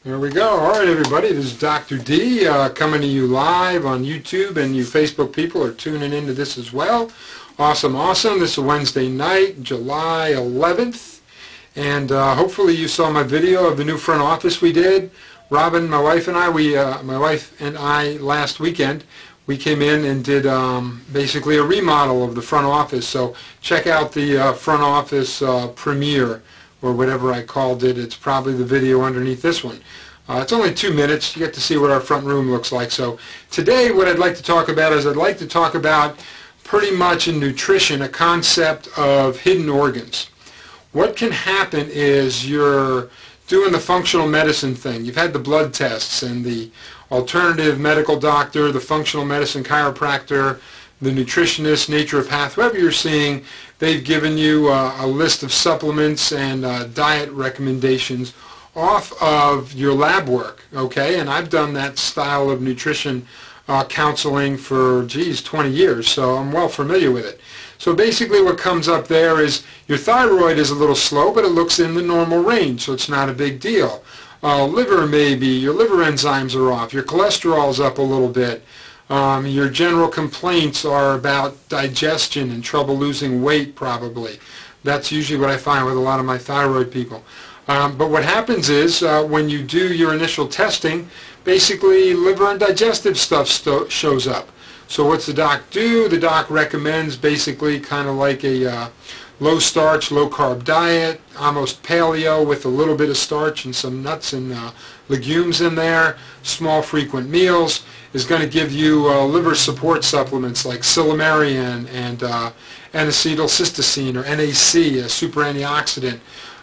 There we go. All right, everybody. This is Dr. D coming to you live on YouTube, and you Facebook people are tuning into this as well. Awesome, awesome. This is Wednesday night, July 11th, and hopefully you saw my video of the new front office we did. Robin, my wife and I, last weekend, we came in and did basically a remodel of the front office. So check out the front office premiere, or whatever I called it. It's probably the video underneath this one. It's only 2 minutes. You get to see what our front room looks like. So today what I'd like to talk about is I'd like to talk about pretty much in nutrition a concept of hidden organs. What can happen is you're doing the functional medicine thing. You've had the blood tests and the alternative medical doctor, the functional medicine chiropractor, the nutritionist, naturopath, whoever you're seeing, they've given you a list of supplements and diet recommendations off of your lab work, okay? And I've done that style of nutrition counseling for, 20 years, so I'm well familiar with it. So basically what comes up there is your thyroid is a little slow, but it looks in the normal range, so it's not a big deal. Liver maybe, your liver enzymes are off, your cholesterol's up a little bit. Your general complaints are about digestion and trouble losing weight probably. That's usually what I find with a lot of my thyroid people. But what happens is when you do your initial testing, basically liver and digestive stuff shows up. So what's the doc do? The doc recommends basically kind of like a low starch, low carb diet, almost paleo with a little bit of starch and some nuts and legumes in there, small frequent meals, is going to give you liver support supplements like silymarin and N-acetylcysteine, or NAC, a super antioxidant,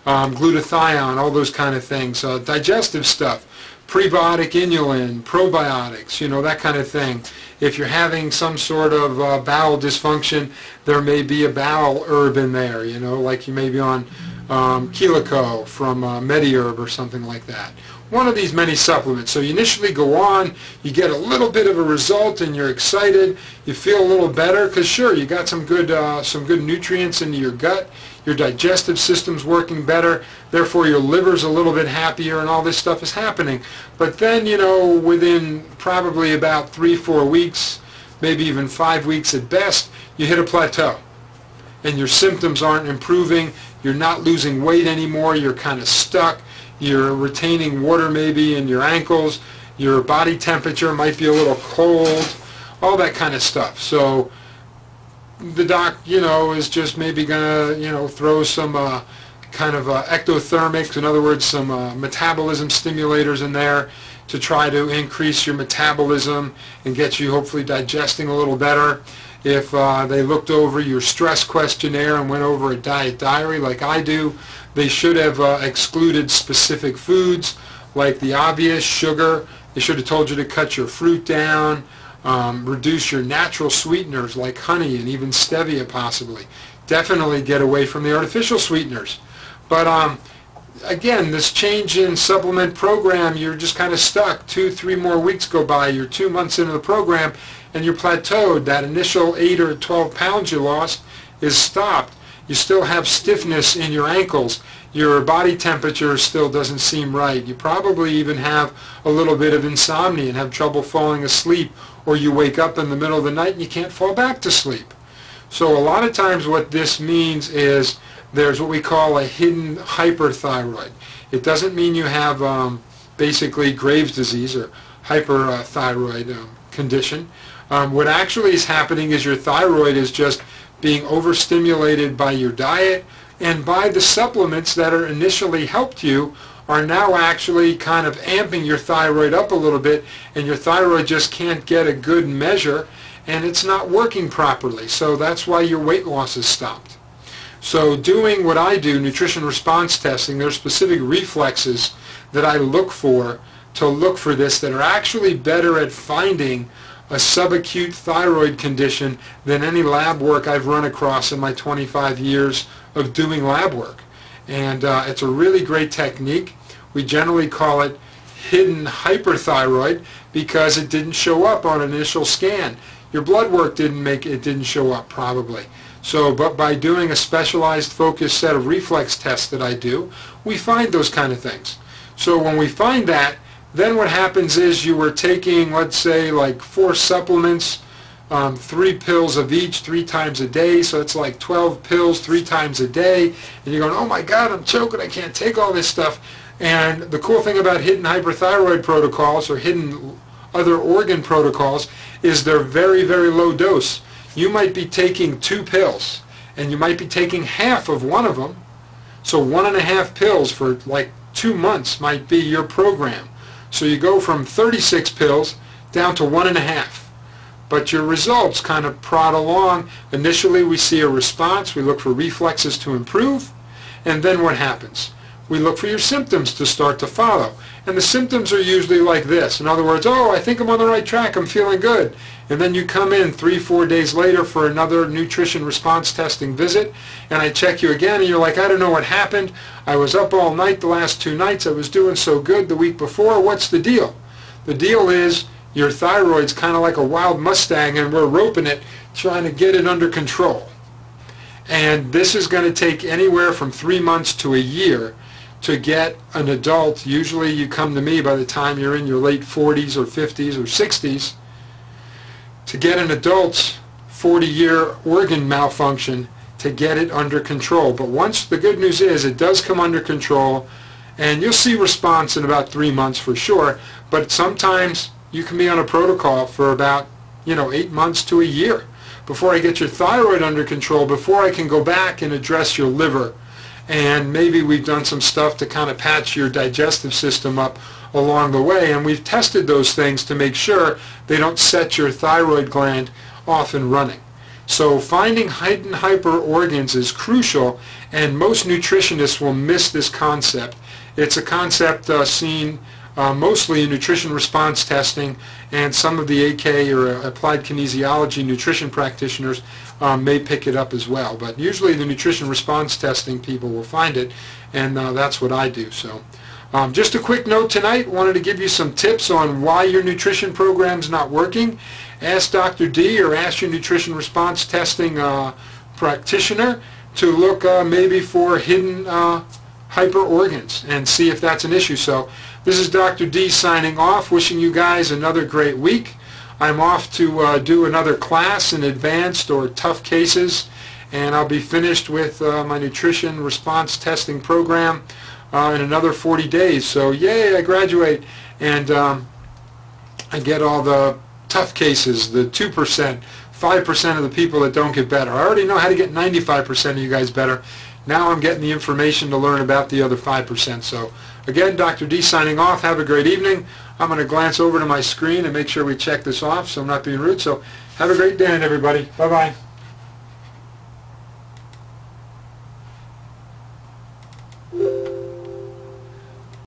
glutathione, all those kind of things, digestive stuff, prebiotic inulin, probiotics, that kind of thing. If you're having some sort of bowel dysfunction, there may be a bowel herb in there, like you may be on Chilico from MediHerb or something like that. One of these many supplements. So you initially go on, you get a little bit of a result and you're excited, you feel a little better because sure, you got some good nutrients into your gut, your digestive system's working better, therefore your liver's a little bit happier and all this stuff is happening. But then, within probably about 3-4 weeks, maybe even 5 weeks at best, you hit a plateau and your symptoms aren't improving, you're not losing weight anymore, you're kind of stuck. You're retaining water maybe in your ankles, your body temperature might be a little cold, all that kind of stuff. So the doc, is just maybe going to, throw some kind of ectothermics, in other words, some metabolism stimulators in there to try to increase your metabolism and get you hopefully digesting a little better. If they looked over your stress questionnaire and went over a diet diary like I do, they should have excluded specific foods like the obvious, sugar. They should have told you to cut your fruit down, reduce your natural sweeteners like honey and even stevia possibly. Definitely get away from the artificial sweeteners. But again, this change in supplement program, you're just kind of stuck. 2-3 more weeks go by, you're 2 months into the program, and you're plateaued. That initial 8 or 12 pounds you lost is stopped. You still have stiffness in your ankles. Your body temperature still doesn't seem right. You probably even have a little bit of insomnia and have trouble falling asleep, or you wake up in the middle of the night and you can't fall back to sleep. So a lot of times what this means is there's what we call a hidden hyperthyroid. It doesn't mean you have basically Graves' disease or hyperthyroid condition. What actually is happening is your thyroid is just being overstimulated by your diet and by the supplements that are initially helped you are now actually kind of amping your thyroid up a little bit, and your thyroid just can't get a good measure and it's not working properly. So that's why your weight loss is stopped. So doing what I do, nutrition response testing, there are specific reflexes that I look for this that are actually better at finding a subacute thyroid condition than any lab work I've run across in my 25 years of doing lab work. And it's a really great technique. We generally call it hidden hyperthyroid because it didn't show up on an initial scan. Your blood work didn't show up probably. So, but by doing a specialized focused set of reflex tests that I do, we find those kind of things. So when we find that, then what happens is you were taking, let's say, like 4 supplements, 3 pills of each 3 times a day, so it's like 12 pills 3 times a day, and you're going, oh my God, I'm choking, I can't take all this stuff. And the cool thing about hidden hyperthyroid protocols or hidden other organ protocols is they're very, very low dose. You might be taking 2 pills, and you might be taking half of one of them, so 1.5 pills for like 2 months might be your program. So you go from 36 pills down to 1.5. But your results kind of prod along. Initially we see a response, we look for reflexes to improve, and then what happens? We look for your symptoms to start to follow. And the symptoms are usually like this. In other words, oh, I think I'm on the right track, I'm feeling good. And then you come in 3-4 days later for another nutrition response testing visit, and I check you again, and you're like, I don't know what happened. I was up all night the last 2 nights. I was doing so good the week before. What's the deal? The deal is your thyroid's kind of like a wild Mustang, and we're roping it, trying to get it under control. And this is going to take anywhere from 3 months to a year to get an adult. Usually you come to me by the time you're in your late 40s or 50s or 60s to get an adult's 40-year organ malfunction, to get it under control. But once, the good news is it does come under control, and you'll see response in about 3 months for sure. But sometimes you can be on a protocol for about 8 months to a year before I get your thyroid under control, before I can go back and address your liver. And maybe we've done some stuff to kind of patch your digestive system up along the way, and we've tested those things to make sure they don't set your thyroid gland off and running. So finding hidden hyper organs is crucial, and most nutritionists will miss this concept. It's a concept seen mostly in nutrition response testing, and some of the AK or applied kinesiology nutrition practitioners may pick it up as well. But usually the nutrition response testing people will find it, and that's what I do. So just a quick note tonight, wanted to give you some tips on why your nutrition program's not working. Ask Dr. D or ask your nutrition response testing practitioner to look maybe for hidden hyper organs and see if that's an issue. So this is Dr. D signing off, wishing you guys another great week. I'm off to do another class in advanced or tough cases, and I'll be finished with my nutrition response testing program in another 40 days. So yay, I graduate, and I get all the tough cases, the 2%, 5% of the people that don't get better. I already know how to get 95% of you guys better. Now I'm getting the information to learn about the other 5%. So again, Dr. D signing off. Have a great evening. I'm going to glance over to my screen and make sure we check this off so I'm not being rude. So have a great day, everybody. Bye-bye.